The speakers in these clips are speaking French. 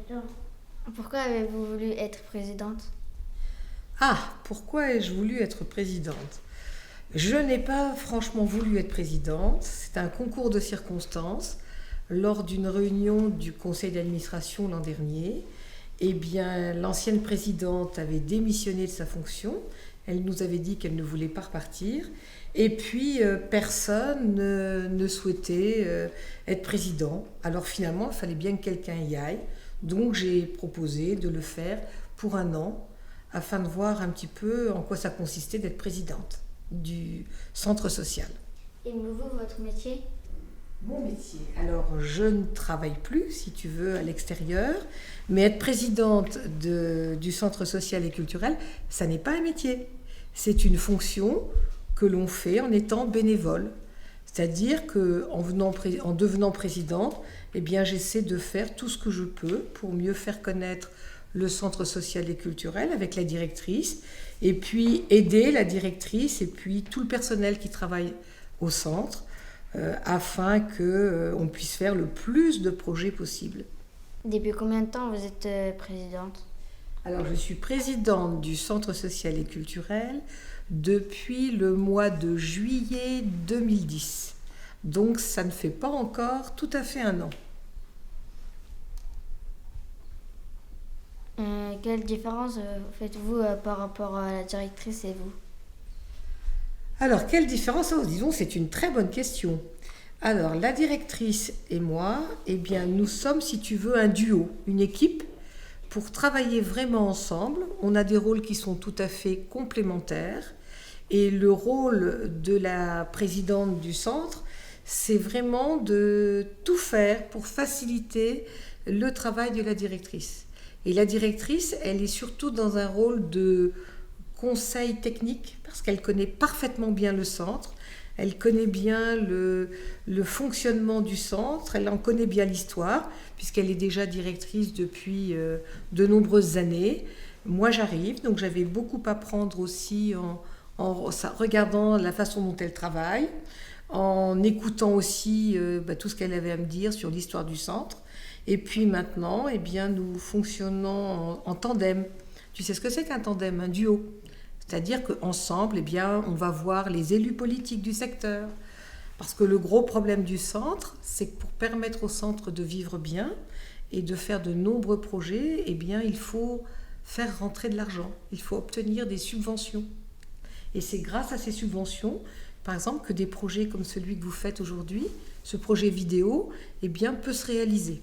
président. Pourquoi avez-vous voulu être présidente? Ah, pourquoi ai-je voulu être présidente? Je n'ai pas franchement voulu être présidente. C'est un concours de circonstances. Lors d'une réunion du conseil d'administration l'an dernier, eh bien, l'ancienne présidente avait démissionné de sa fonction. Elle nous avait dit qu'elle ne voulait pas repartir. Et puis, personne ne souhaitait être président. Alors finalement, il fallait bien que quelqu'un y aille. Donc, j'ai proposé de le faire pour un an, afin de voir un petit peu en quoi ça consistait d'être présidente du centre social. Aimez-vous votre métier? Mon métier. Alors, je ne travaille plus, si tu veux, à l'extérieur, mais être présidente du centre social et culturel, ça n'est pas un métier. C'est une fonction que l'on fait en étant bénévole. C'est-à-dire qu'en devenant présidente, eh bien, j'essaie de faire tout ce que je peux pour mieux faire connaître le centre social et culturel avec la directrice, et puis aider la directrice et puis tout le personnel qui travaille au centre, afin qu'on puisse faire le plus de projets possible. Depuis combien de temps vous êtes présidente? Alors, je suis présidente du Centre social et culturel depuis le mois de juillet 2010. Donc, ça ne fait pas encore tout à fait un an. Quelle différence faites-vous par rapport à la directrice et vous? Alors, quelle différence? Oh, disons, c'est une très bonne question. Alors, la directrice et moi, eh bien, nous sommes, si tu veux, un duo, une équipe, pour travailler vraiment ensemble. On a des rôles qui sont tout à fait complémentaires. Et le rôle de la présidente du centre, c'est vraiment de tout faire pour faciliter le travail de la directrice. Et la directrice, elle est surtout dans un rôle de conseil technique, parce qu'elle connaît parfaitement bien le centre, elle connaît bien le fonctionnement du centre, elle en connaît bien l'histoire, puisqu'elle est déjà directrice depuis de nombreuses années. Moi, j'arrive, donc j'avais beaucoup à apprendre aussi en regardant la façon dont elle travaille, en écoutant aussi tout ce qu'elle avait à me dire sur l'histoire du centre. Et puis maintenant, eh bien, nous fonctionnons en tandem. Tu sais ce que c'est qu'un tandem, un duo? C'est-à-dire qu'ensemble, eh bien, on va voir les élus politiques du secteur. Parce que le gros problème du centre, c'est que pour permettre au centre de vivre bien et de faire de nombreux projets, eh bien, il faut faire rentrer de l'argent. Il faut obtenir des subventions. Et c'est grâce à ces subventions, par exemple, que des projets comme celui que vous faites aujourd'hui, ce projet vidéo, eh bien, peut se réaliser.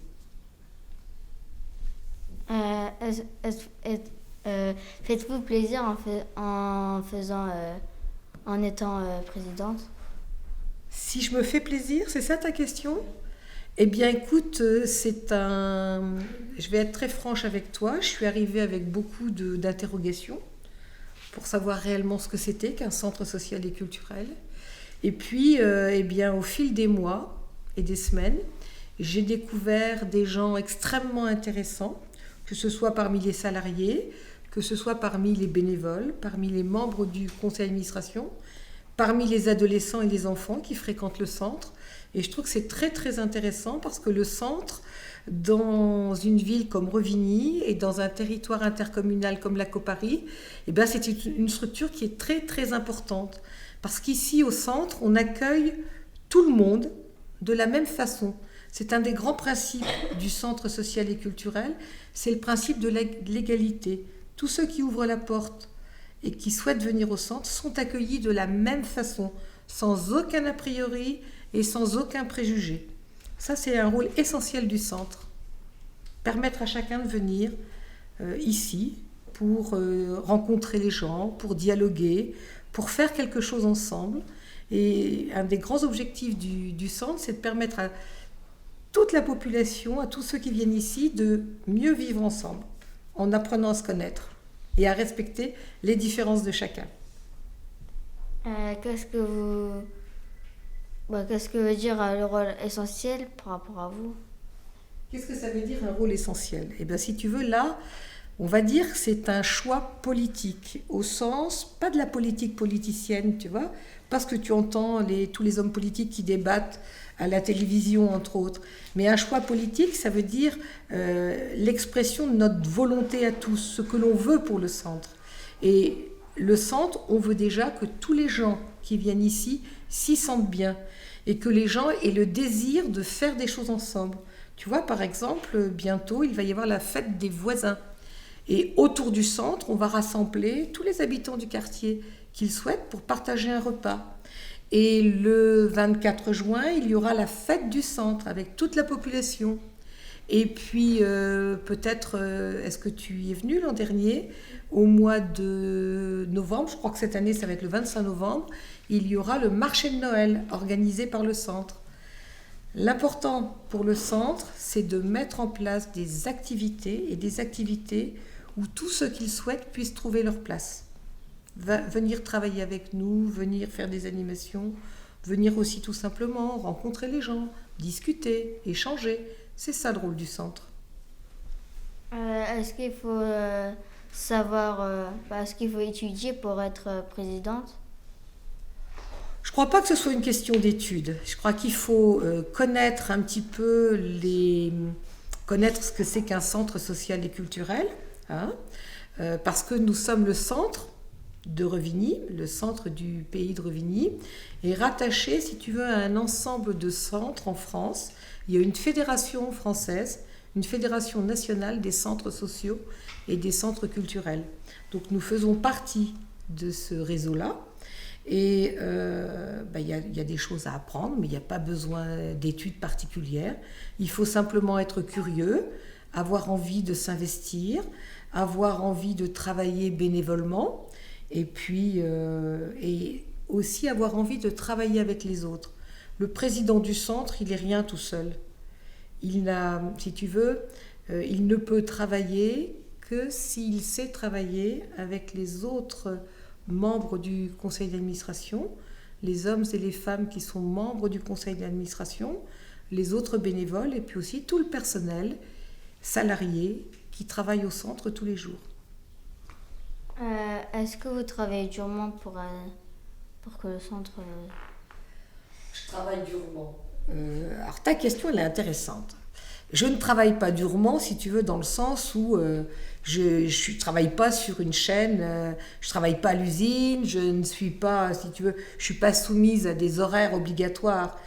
Faites-vous plaisir en étant présidente? Si je me fais plaisir, c'est ça ta question? Eh bien, écoute, je vais être très franche avec toi. Je suis arrivée avec beaucoup d'interrogations pour savoir réellement ce que c'était qu'un centre social et culturel. Et puis, eh bien, au fil des mois et des semaines, j'ai découvert des gens extrêmement intéressants, que ce soit parmi les salariés, que ce soit parmi les bénévoles, parmi les membres du conseil d'administration, parmi les adolescents et les enfants qui fréquentent le centre. Et je trouve que c'est très très intéressant parce que le centre, dans une ville comme Revigny et dans un territoire intercommunal comme la Cauparie, eh bien, c'est une structure qui est très très importante. Parce qu'ici au centre, on accueille tout le monde de la même façon. C'est un des grands principes du centre social et culturel, c'est le principe de l'égalité. Tous ceux qui ouvrent la porte et qui souhaitent venir au centre sont accueillis de la même façon, sans aucun a priori et sans aucun préjugé. Ça, c'est un rôle essentiel du centre. Permettre à chacun de venir ici pour rencontrer les gens, pour dialoguer, pour faire quelque chose ensemble. Et un des grands objectifs du centre, c'est de permettre à toute la population, à tous ceux qui viennent ici, de mieux vivre ensemble, en apprenant à se connaître et à respecter les différences de chacun. Qu'est-ce que veut dire le rôle essentiel par rapport à vous? Qu'est-ce que ça veut dire un rôle essentiel? Eh bien, si tu veux, là, on va dire que c'est un choix politique, au sens, pas de la politique politicienne, tu vois, parce que tu entends tous les hommes politiques qui débattent à la télévision, entre autres. Mais un choix politique, ça veut dire l'expression de notre volonté à tous, ce que l'on veut pour le centre. Et le centre, on veut déjà que tous les gens qui viennent ici s'y sentent bien et que les gens aient le désir de faire des choses ensemble. Tu vois, par exemple, bientôt, il va y avoir la fête des voisins. Et autour du centre, on va rassembler tous les habitants du quartier qu'ils souhaitent pour partager un repas. Et le 24 juin, il y aura la fête du centre avec toute la population. Et puis, peut-être, est-ce que tu y es venu l'an dernier, au mois de novembre, je crois que cette année, ça va être le 25 novembre, il y aura le marché de Noël organisé par le centre. L'important pour le centre, c'est de mettre en place des activités et des activités où tous ceux qu'ils souhaitent puissent trouver leur place. Venir travailler avec nous, venir faire des animations, venir aussi tout simplement rencontrer les gens, discuter, échanger. C'est ça le rôle du centre. Est-ce qu'il faut est-ce qu'il faut étudier pour être présidente? Je ne crois pas que ce soit une question d'études. Je crois qu'il faut connaître un petit peu connaître ce que c'est qu'un centre social et culturel, hein, parce que nous sommes le centre de Revigny, le centre du pays de Revigny, est rattaché, si tu veux, à un ensemble de centres en France. Il y a une fédération française, une fédération nationale des centres sociaux et des centres culturels. Donc nous faisons partie de ce réseau-là. Et y a des choses à apprendre, mais il n'y a pas besoin d'études particulières. Il faut simplement être curieux, avoir envie de s'investir, avoir envie de travailler bénévolement, et puis et aussi avoir envie de travailler avec les autres. Le président du centre, il n'est rien tout seul. Il n'a, si tu veux, il ne peut travailler que s'il sait travailler avec les autres membres du conseil d'administration, les hommes et les femmes qui sont membres du conseil d'administration, les autres bénévoles et puis aussi tout le personnel salarié qui travaille au centre tous les jours. Est-ce que vous travaillez durement pour que le centre... Je travaille durement. Alors ta question, elle est intéressante. Je ne travaille pas durement, si tu veux, dans le sens où je ne travaille pas sur une chaîne, je ne travaille pas à l'usine, je ne suis pas, si tu veux, je suis pas soumise à des horaires obligatoires.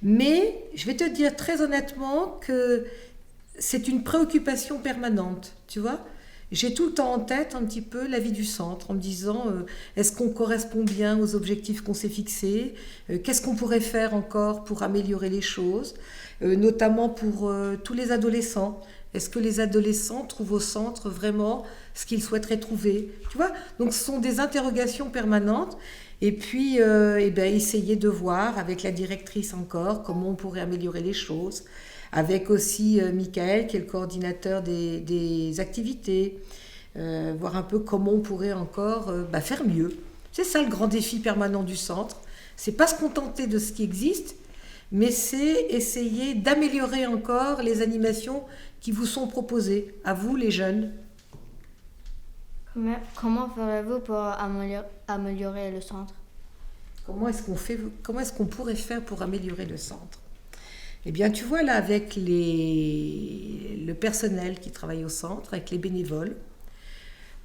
Mais je vais te dire très honnêtement que c'est une préoccupation permanente, tu vois. J'ai tout le temps en tête un petit peu la vie du centre, en me disant est-ce qu'on correspond bien aux objectifs qu'on s'est fixés, qu'est-ce qu'on pourrait faire encore pour améliorer les choses, notamment pour tous les adolescents. Est-ce que les adolescents trouvent au centre vraiment ce qu'ils souhaiteraient trouver, tu vois? Donc ce sont des interrogations permanentes. Et puis essayer de voir avec la directrice encore comment on pourrait améliorer les choses, avec aussi Michael qui est le coordinateur des activités, voir un peu comment on pourrait encore faire mieux. C'est ça le grand défi permanent du centre. C'est pas se contenter de ce qui existe, mais c'est essayer d'améliorer encore les animations qui vous sont proposées, à vous les jeunes. Comment ferez-vous pour améliorer le centre? Comment est-ce qu'on pourrait faire pour améliorer le centre? Eh bien, tu vois, là, avec le personnel qui travaille au centre, avec les bénévoles,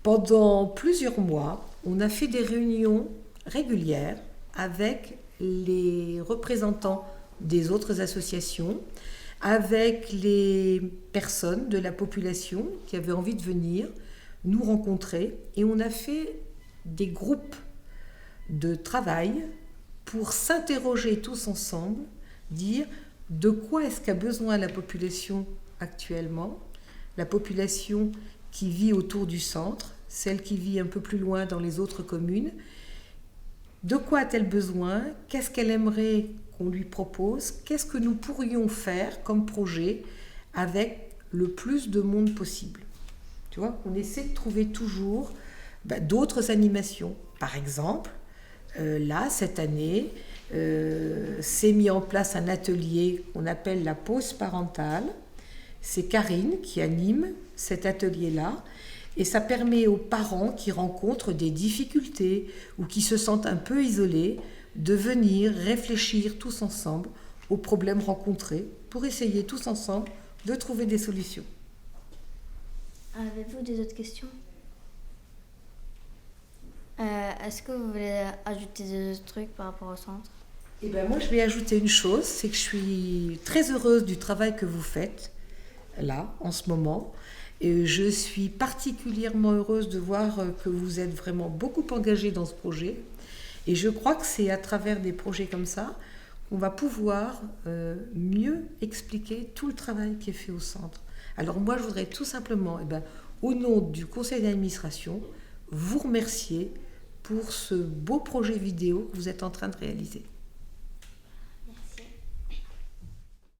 pendant plusieurs mois, on a fait des réunions régulières avec les représentants des autres associations, avec les personnes de la population qui avaient envie de venir nous rencontrer. Et on a fait des groupes de travail pour s'interroger tous ensemble, dire de quoi est-ce qu'a besoin la population actuellement, la population qui vit autour du centre, celle qui vit un peu plus loin dans les autres communes. De quoi a-t-elle besoin? Qu'est-ce qu'elle aimerait qu'on lui propose? Qu'est-ce que nous pourrions faire comme projet avec le plus de monde possible? Tu vois, on essaie de trouver toujours d'autres animations. Par exemple, là, cette année, s'est mis en place un atelier qu'on appelle la pause parentale. C'est Karine qui anime cet atelier-là. Et ça permet aux parents qui rencontrent des difficultés ou qui se sentent un peu isolés de venir réfléchir tous ensemble aux problèmes rencontrés pour essayer tous ensemble de trouver des solutions. Avez-vous des autres questions? Est-ce que vous voulez ajouter des autres trucs par rapport au centre? Eh bien, moi, je vais ajouter une chose, c'est que je suis très heureuse du travail que vous faites, là, en ce moment. Et je suis particulièrement heureuse de voir que vous êtes vraiment beaucoup engagés dans ce projet. Et je crois que c'est à travers des projets comme ça qu'on va pouvoir mieux expliquer tout le travail qui est fait au centre. Alors moi, je voudrais tout simplement, au nom du conseil d'administration, vous remercier pour ce beau projet vidéo que vous êtes en train de réaliser.